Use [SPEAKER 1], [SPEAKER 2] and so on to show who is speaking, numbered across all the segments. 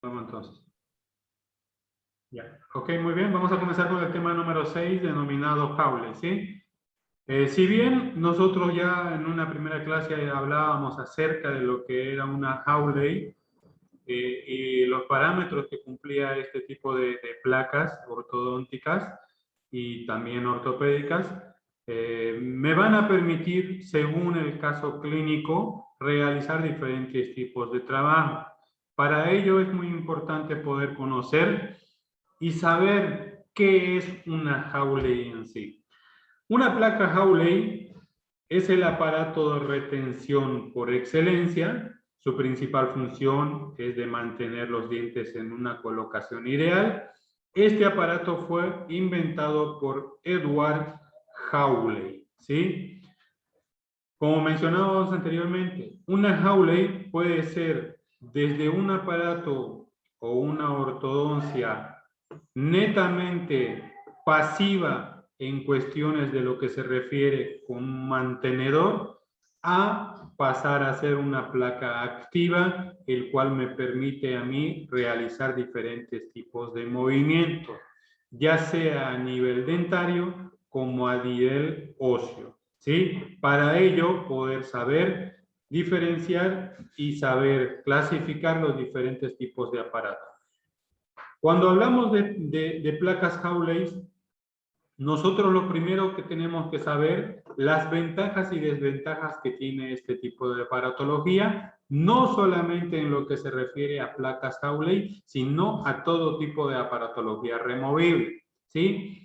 [SPEAKER 1] Vamos entonces. Ya. Ok, muy bien. Vamos a comenzar con el tema número 6, denominado Hawley, ¿sí? Si bien nosotros ya en una primera clase hablábamos acerca de lo que era una Hawley y los parámetros que cumplía este tipo de placas ortodónticas y también ortopédicas, me van a permitir, según el caso clínico, realizar diferentes tipos de trabajo. Para ello es muy importante poder conocer y saber qué es una Hawley en sí. Una placa Hawley es el aparato de retención por excelencia. Su principal función es de mantener los dientes en una colocación ideal. Este aparato fue inventado por Edward Hawley, ¿sí? Como mencionábamos anteriormente, una Hawley puede ser desde un aparato o una ortodoncia netamente pasiva en cuestiones de lo que se refiere con un mantenedor a pasar a ser una placa activa, el cual me permite a mí realizar diferentes tipos de movimientos, ya sea a nivel dentario como a nivel óseo, ¿sí? Para ello poder saber diferenciar y saber clasificar los diferentes tipos de aparatos. Cuando hablamos de placas Hawley, nosotros lo primero que tenemos que saber, las ventajas y desventajas que tiene este tipo de aparatología, no solamente en lo que se refiere a placas Hawley, sino a todo tipo de aparatología removible, ¿sí?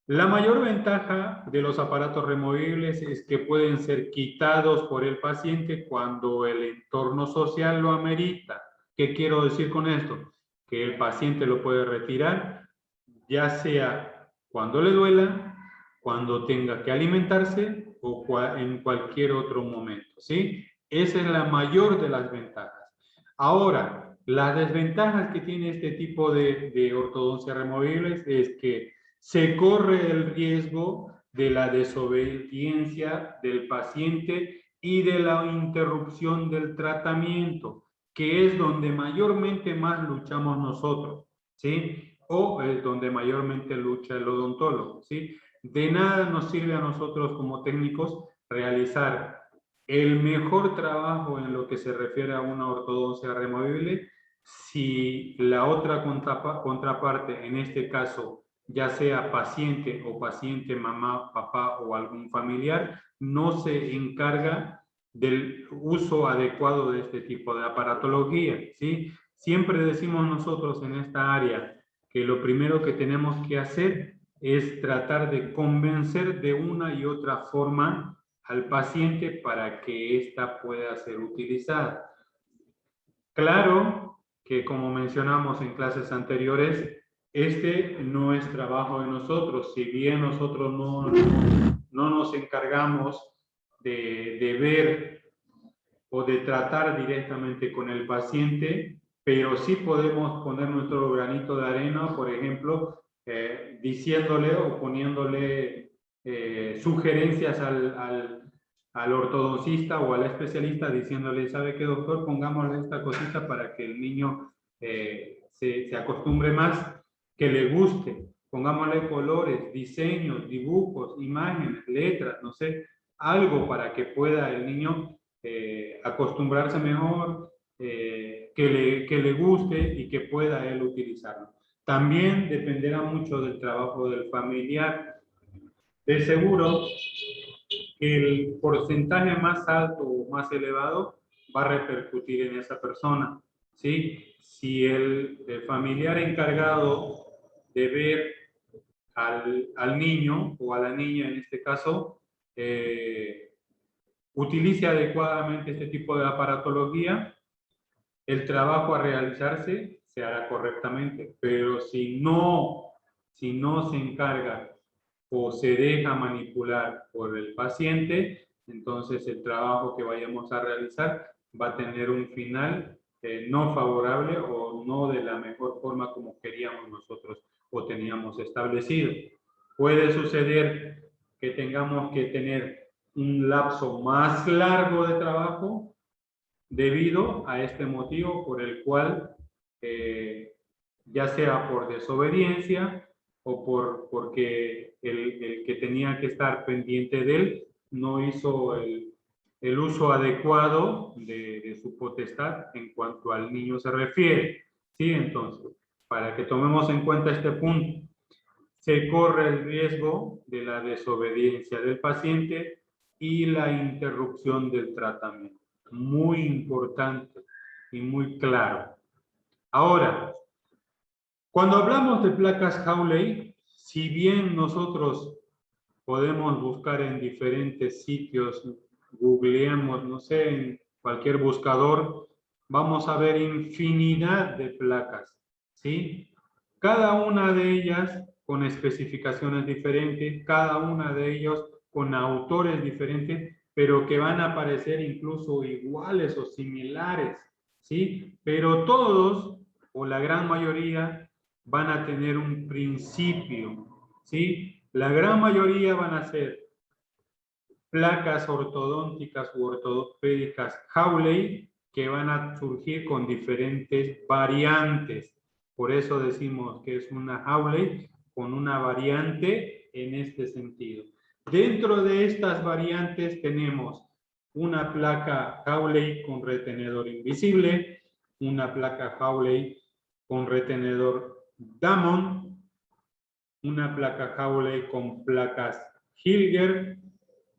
[SPEAKER 1] La mayor ventaja de los aparatos removibles es que pueden ser quitados por el paciente cuando el entorno social lo amerita. ¿Qué quiero decir con esto? Que el paciente lo puede retirar, ya sea cuando le duela, cuando tenga que alimentarse o en cualquier otro momento, ¿sí? Esa es la mayor de las ventajas. Ahora, las desventajas que tiene este tipo de ortodoncia removibles es que se corre el riesgo de la desobediencia del paciente y de la interrupción del tratamiento, que es donde mayormente más luchamos nosotros, ¿sí? O es donde mayormente lucha el odontólogo, ¿sí? De nada nos sirve a nosotros como técnicos realizar el mejor trabajo en lo que se refiere a una ortodoncia removible si la otra contraparte, en este caso, ya sea paciente o paciente, mamá, papá o algún familiar, no se encarga del uso adecuado de este tipo de aparatología, ¿sí? Siempre decimos nosotros en esta área que lo primero que tenemos que hacer es tratar de convencer de una y otra forma al paciente para que ésta pueda ser utilizada. Claro que, como mencionamos en clases anteriores, este no es trabajo de nosotros. Si bien nosotros no nos encargamos de ver o de tratar directamente con el paciente, pero sí podemos poner nuestro granito de arena, por ejemplo, diciéndole o poniéndole sugerencias al ortodoncista o al especialista, diciéndole, ¿sabe qué, doctor? Pongámosle esta cosita para que el niño se acostumbre más, que le guste. Pongámosle colores, diseños, dibujos, imágenes, letras, no sé, algo para que pueda el niño acostumbrarse mejor, que le guste y que pueda él utilizarlo. También dependerá mucho del trabajo del familiar. De seguro que el porcentaje más alto o más elevado va a repercutir en esa persona, ¿sí? Si el familiar encargado de ver al niño o a la niña en este caso, utilice adecuadamente este tipo de aparatología, el trabajo a realizarse se hará correctamente, pero si no se encarga o se deja manipular por el paciente, entonces el trabajo que vayamos a realizar va a tener un final no favorable o no de la mejor forma como queríamos nosotros o teníamos establecido. Puede suceder que tengamos que tener un lapso más largo de trabajo debido a este motivo por el cual ya sea por desobediencia o porque el que tenía que estar pendiente de él no hizo el uso adecuado de su potestad en cuanto al niño se refiere. ¿Sí? Entonces, para que tomemos en cuenta este punto, se corre el riesgo de la desobediencia del paciente y la interrupción del tratamiento. Muy importante y muy claro. Ahora, cuando hablamos de placas Hawley, si bien nosotros podemos buscar en diferentes sitios, googleamos, no sé, en cualquier buscador, vamos a ver infinidad de placas, ¿sí? Cada una de ellas con especificaciones diferentes, cada una de ellos con autores diferentes, pero que van a aparecer incluso iguales o similares, ¿sí? Pero todos, o la gran mayoría, van a tener un principio, ¿sí? La gran mayoría van a ser placas ortodónticas u ortopédicas Hawley que van a surgir con diferentes variantes. Por eso decimos que es una Hawley con una variante en este sentido. Dentro de estas variantes tenemos una placa Hawley con retenedor invisible, una placa Hawley con retenedor Damon, una placa Hawley con placas Hilger,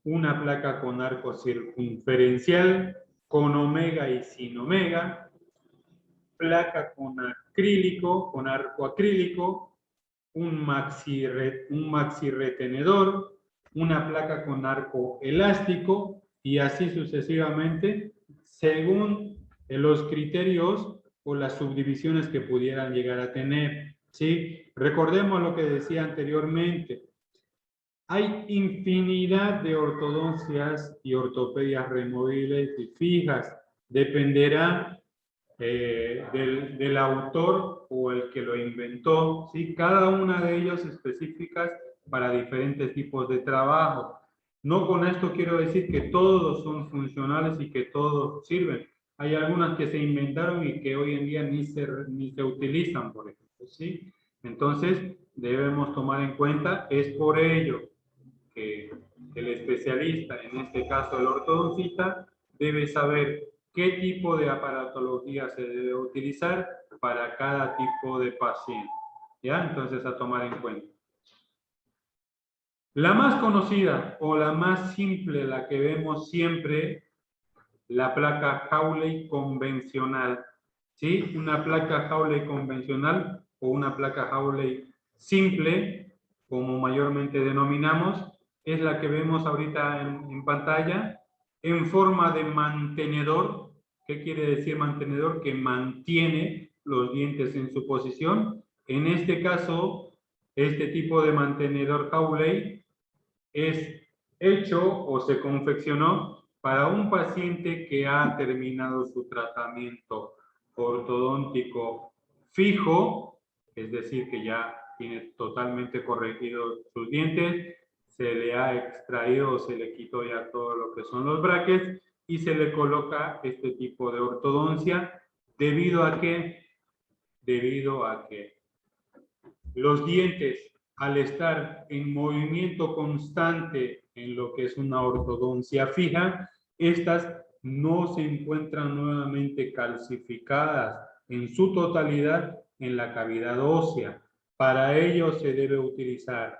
[SPEAKER 1] una placa con arco circunferencial, con omega y sin omega, placa con acrílico, con arco acrílico, un maxi retenedor, una placa con arco elástico y así sucesivamente, según los criterios o las subdivisiones que pudieran llegar a tener. ¿Sí? Recordemos lo que decía anteriormente. Hay infinidad de ortodoncias y ortopedias removibles y fijas. Dependerá del autor o el que lo inventó, ¿sí? Cada una de ellas específicas para diferentes tipos de trabajo. No con esto quiero decir que todos son funcionales y que todos sirven. Hay algunas que se inventaron y que hoy en día ni se utilizan, por ejemplo, ¿sí? Entonces, debemos tomar en cuenta, es por ello que el especialista, en este caso el ortodoncista, debe saber qué tipo de aparatología se debe utilizar para cada tipo de paciente. ¿Ya? Entonces, a tomar en cuenta. La más conocida o la más simple, la que vemos siempre, la placa Hawley convencional. ¿Sí? Una placa Hawley convencional o una placa Hawley simple, como mayormente denominamos, es la que vemos ahorita en pantalla, en forma de mantenedor. ¿Qué quiere decir mantenedor? Que mantiene los dientes en su posición. En este caso, este tipo de mantenedor Hawley es hecho o se confeccionó para un paciente que ha terminado su tratamiento ortodóntico fijo, es decir, que ya tiene totalmente corregido sus dientes, se le ha extraído o se le quitó ya todo lo que son los brackets y se le coloca este tipo de ortodoncia debido a que los dientes, al estar en movimiento constante en lo que es una ortodoncia fija, estas no se encuentran nuevamente calcificadas en su totalidad en la cavidad ósea. Para ello se debe utilizar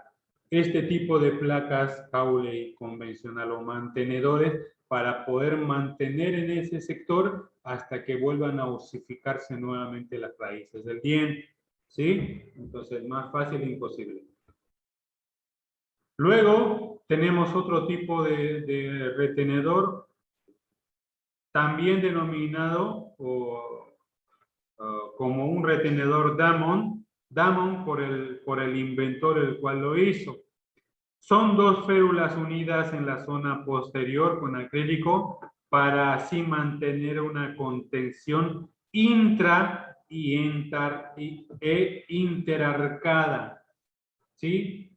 [SPEAKER 1] este tipo de placas Hawley convencional o mantenedores para poder mantener en ese sector hasta que vuelvan a osificarse nuevamente las raíces del diente. ¿Sí? Entonces, más fácil e imposible. Luego, tenemos otro tipo de retenedor, también denominado como un retenedor Damon. Damon por el inventor el cual lo hizo. Son dos férulas unidas en la zona posterior con acrílico para así mantener una contención intra e interarcada. ¿Sí?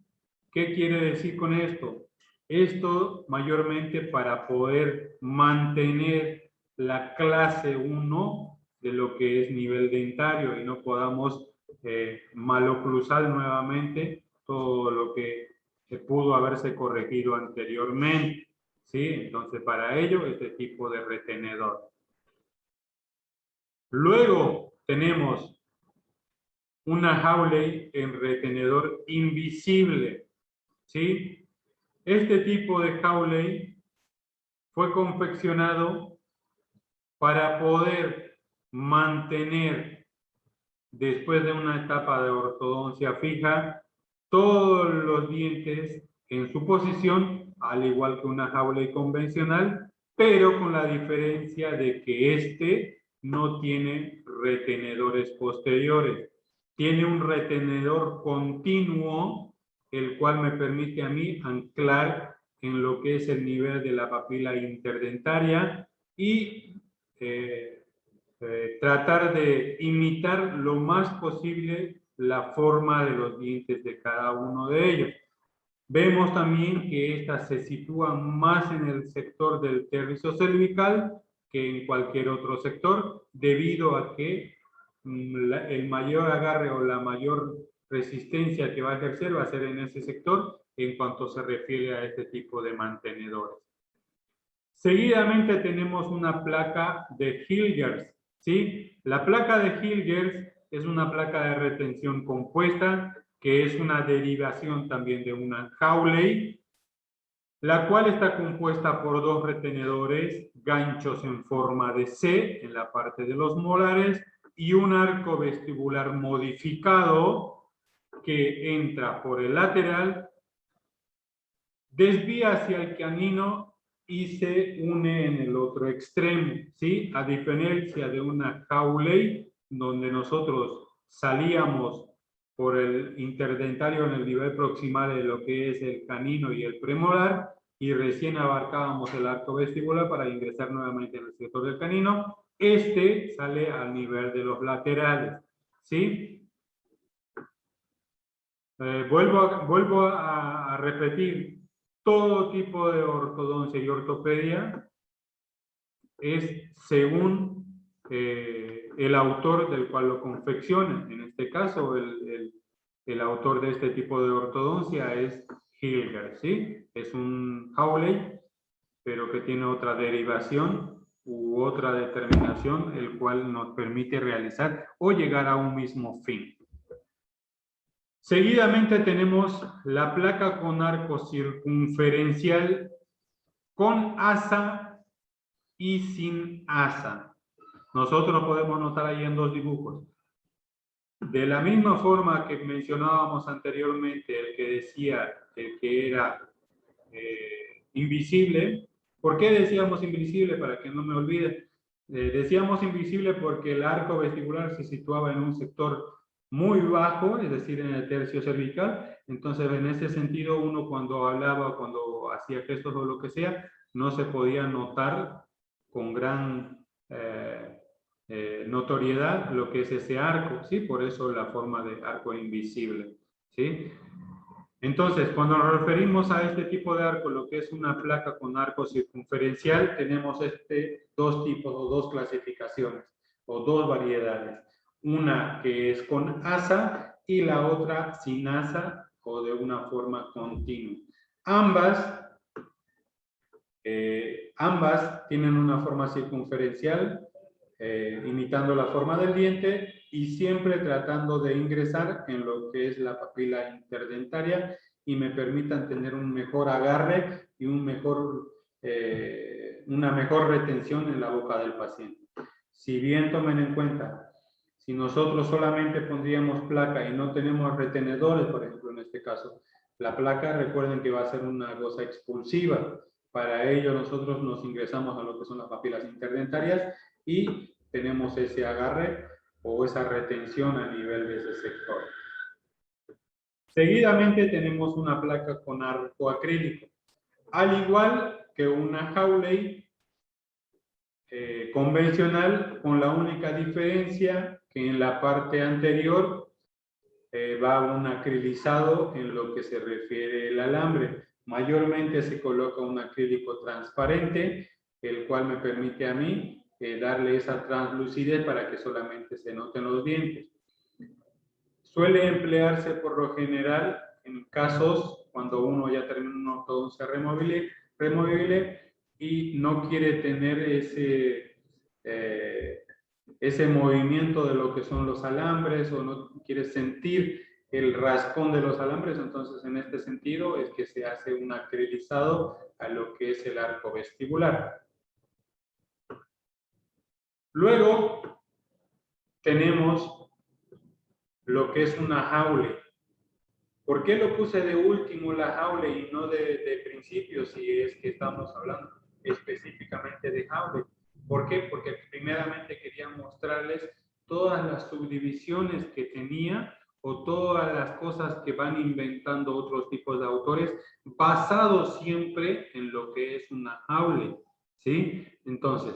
[SPEAKER 1] ¿Qué quiere decir con esto? Esto mayormente para poder mantener la clase 1 de lo que es nivel dentario y no podamos maloclusar nuevamente todo lo que pudo haberse corregido anteriormente, ¿sí? Entonces, para ello, este tipo de retenedor. Luego tenemos una Hawley en retenedor invisible, ¿sí? Este tipo de Hawley fue confeccionado para poder mantener, después de una etapa de ortodoncia fija, todos los dientes en su posición, al igual que una Hawley convencional, pero con la diferencia de que este no tiene retenedores posteriores. Tiene un retenedor continuo, el cual me permite a mí anclar en lo que es el nivel de la papila interdentaria y tratar de imitar lo más posible la forma de los dientes de cada uno de ellos. Vemos también que esta se sitúa más en el sector del tercio cervical que en cualquier otro sector, debido a que el mayor agarre o la mayor resistencia que va a ejercer va a ser en ese sector en cuanto se refiere a este tipo de mantenedores. Seguidamente tenemos una placa de Hilgers, ¿sí? La placa de Hilgers es una placa de retención compuesta que es una derivación también de una Hawley, la cual está compuesta por dos retenedores, ganchos en forma de C en la parte de los molares y un arco vestibular modificado que entra por el lateral, desvía hacia el canino y se une en el otro extremo, ¿sí? A diferencia de una Hawley, donde nosotros salíamos por el interdentario en el nivel proximal de lo que es el canino y el premolar, y recién abarcábamos el arco vestibular para ingresar nuevamente en el sector del canino. Este sale al nivel de los laterales, ¿sí? Vuelvo a repetir, todo tipo de ortodoncia y ortopedia es según el autor del cual lo confecciona. En este caso, el autor de este tipo de ortodoncia es Hilger, ¿sí? Es un Hawley, pero que tiene otra derivación u otra determinación, el cual nos permite realizar o llegar a un mismo fin. Seguidamente tenemos la placa con arco circunferencial con asa y sin asa. Nosotros podemos notar ahí en dos dibujos. De la misma forma que mencionábamos anteriormente, el que decía que era invisible. ¿Por qué decíamos invisible? Para que no me olvide. Decíamos invisible porque el arco vestibular se situaba en un sector muy bajo, es decir, en el tercio cervical. Entonces, en ese sentido, uno cuando hablaba, cuando hacía gestos o lo que sea, no se podía notar con gran notoriedad lo que es ese arco, ¿sí? Por eso la forma de arco invisible, ¿sí? Entonces, cuando nos referimos a este tipo de arco, lo que es una placa con arco circunferencial, tenemos dos tipos o dos clasificaciones o dos variedades. Una que es con asa y la otra sin asa o de una forma continua. Ambas tienen una forma circunferencial, imitando la forma del diente y siempre tratando de ingresar en lo que es la papila interdentaria y me permitan tener un mejor agarre y una mejor retención en la boca del paciente. Si bien tomen en cuenta, si nosotros solamente pondríamos placa y no tenemos retenedores, por ejemplo en este caso, la placa recuerden que va a ser una cosa expulsiva. Para ello nosotros nos ingresamos a lo que son las papilas interdentarias y tenemos ese agarre o esa retención a nivel de ese sector. Seguidamente tenemos una placa con arco acrílico. Al igual que una Hawley convencional, con la única diferencia que en la parte anterior va un acrilizado en lo que se refiere al alambre. Mayormente se coloca un acrílico transparente, el cual me permite a mí darle esa translucidez para que solamente se noten los dientes. Suele emplearse por lo general en casos cuando uno ya termina una ortodoncia removible y no quiere tener ese movimiento de lo que son los alambres o no quiere sentir el rascón de los alambres. Entonces, en este sentido es que se hace un acrilizado a lo que es el arco vestibular. Luego tenemos lo que es una Hawley. ¿Por qué lo puse de último la Hawley y no de principio si es que estamos hablando específicamente de Hawley? ¿Por qué? Porque primeramente quería mostrarles todas las subdivisiones que tenía o todas las cosas que van inventando otros tipos de autores basados siempre en lo que es una Hawley, ¿sí? Entonces,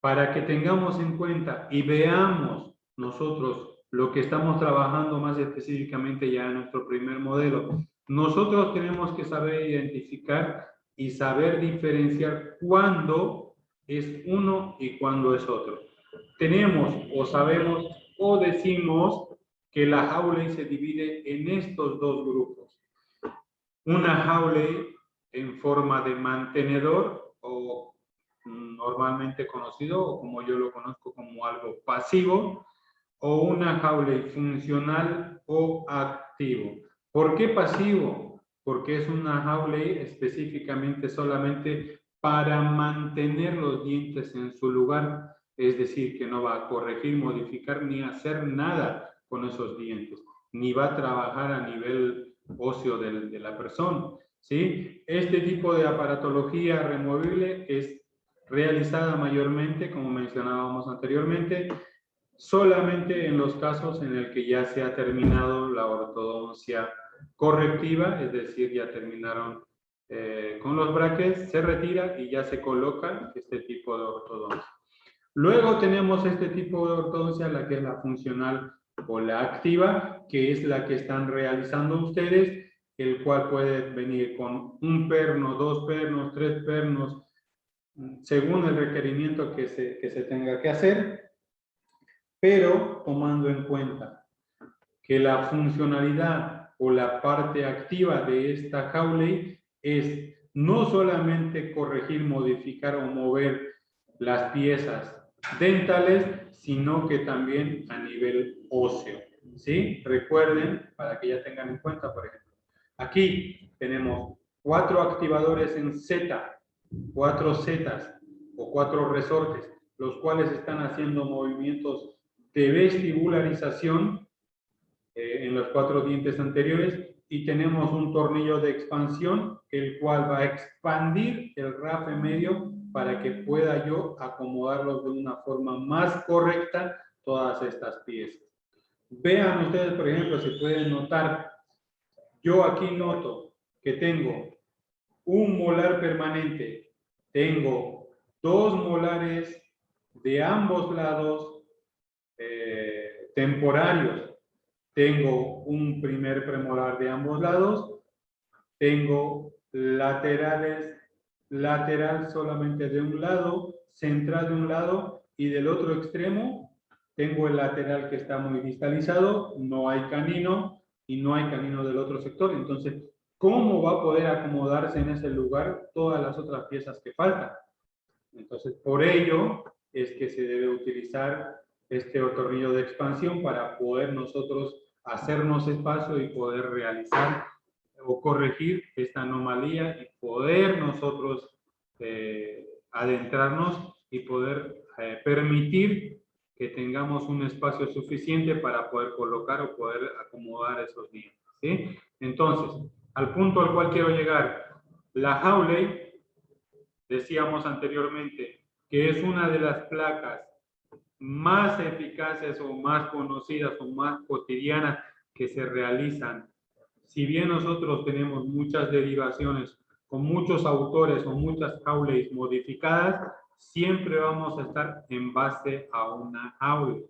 [SPEAKER 1] para que tengamos en cuenta y veamos nosotros lo que estamos trabajando más específicamente ya en nuestro primer modelo, nosotros tenemos que saber identificar y saber diferenciar cuándo es uno y cuándo es otro. Tenemos o sabemos o decimos que la Hawley se divide en estos dos grupos. Una Hawley en forma de mantenedor o normalmente conocido o como yo lo conozco como algo pasivo, o una Hawley funcional o activo. ¿Por qué pasivo? Porque es una Hawley específicamente solamente para mantener los dientes en su lugar, es decir, que no va a corregir, modificar ni hacer nada con esos dientes, ni va a trabajar a nivel óseo de la persona, ¿sí? Este tipo de aparatología removible es realizada mayormente, como mencionábamos anteriormente, solamente en los casos en el que ya se ha terminado la ortodoncia correctiva, es decir, ya terminaron con los brackets, se retira y ya se coloca este tipo de ortodoncia. Luego tenemos este tipo de ortodoncia, la que es la funcional o la activa, que es la que están realizando ustedes, el cual puede venir con un perno, 2 pernos, 3 pernos, según el requerimiento que se tenga que hacer, pero tomando en cuenta que la funcionalidad o la parte activa de esta Hawley es no solamente corregir, modificar o mover las piezas dentales, sino que también a nivel óseo, ¿sí? Recuerden, para que ya tengan en cuenta, por ejemplo, aquí tenemos 4 activadores en Z, 4 Zetas o 4 resortes, los cuales están haciendo movimientos de vestibularización en los 4 dientes anteriores, y tenemos un tornillo de expansión, el cual va a expandir el rafe medio para que pueda yo acomodarlos de una forma más correcta todas estas piezas. Vean ustedes, por ejemplo, si pueden notar, yo aquí noto que tengo un molar permanente, tengo 2 molares de ambos lados temporarios, tengo un primer premolar de ambos lados, tengo laterales, lateral solamente de un lado, central de un lado, y del otro extremo tengo el lateral que está muy distalizado, no hay canino y no hay canino del otro sector. Entonces, ¿cómo va a poder acomodarse en ese lugar todas las otras piezas que faltan? Entonces, por ello es que se debe utilizar este tornillo de expansión para poder nosotros hacernos espacio y poder realizar o corregir esta anomalía y poder nosotros adentrarnos y poder permitir que tengamos un espacio suficiente para poder colocar o poder acomodar esos dientes, ¿sí? Entonces, al punto al cual quiero llegar, la Hawley, decíamos anteriormente, que es una de las placas más eficaces o más conocidas o más cotidianas que se realizan. Si bien nosotros tenemos muchas derivaciones con muchos autores o muchas Hawleys modificadas, siempre vamos a estar en base a una Hawley,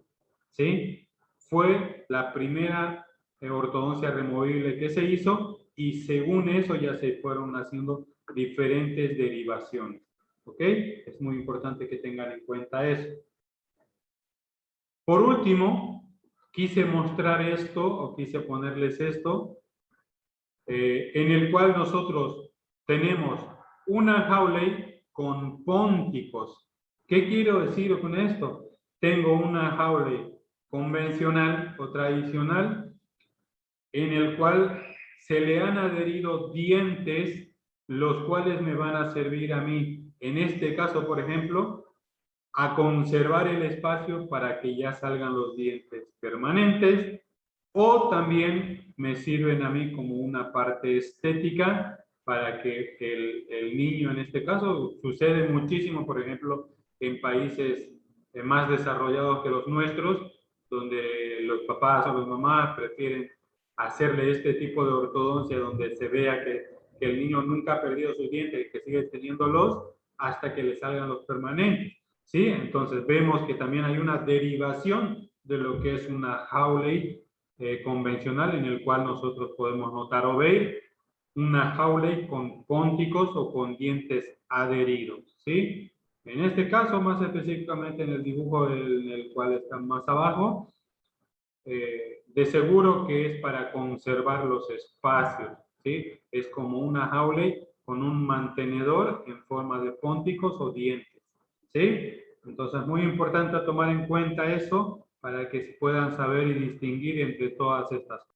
[SPEAKER 1] ¿sí? Fue la primera ortodoncia removible que se hizo y según eso ya se fueron haciendo diferentes derivaciones. ¿Ok? Es muy importante que tengan en cuenta eso. Por último, quise mostrar esto, o quise ponerles esto, en el cual nosotros tenemos una Hawley con pónticos. ¿Qué quiero decir con esto? Tengo una Hawley convencional o tradicional en el cual se le han adherido dientes, los cuales me van a servir a mí, en este caso, por ejemplo, a conservar el espacio para que ya salgan los dientes permanentes, o también me sirven a mí como una parte estética para que el niño, en este caso, sucede muchísimo, por ejemplo, en países más desarrollados que los nuestros, donde los papás o las mamás prefieren hacerle este tipo de ortodoncia donde se vea que el niño nunca ha perdido sus dientes y que sigue teniéndolos hasta que le salgan los permanentes. ¿Sí? Entonces vemos que también hay una derivación de lo que es una Hawley convencional, en el cual nosotros podemos notar o ver una Hawley con pónticos o con dientes adheridos. ¿Sí? En este caso, más específicamente en el dibujo en el cual están más abajo, de seguro que es para conservar los espacios. ¿Sí? Es como una Hawley con un mantenedor en forma de pónticos o dientes. ¿Sí? Entonces es muy importante tomar en cuenta eso para que se puedan saber y distinguir entre todas estas cosas.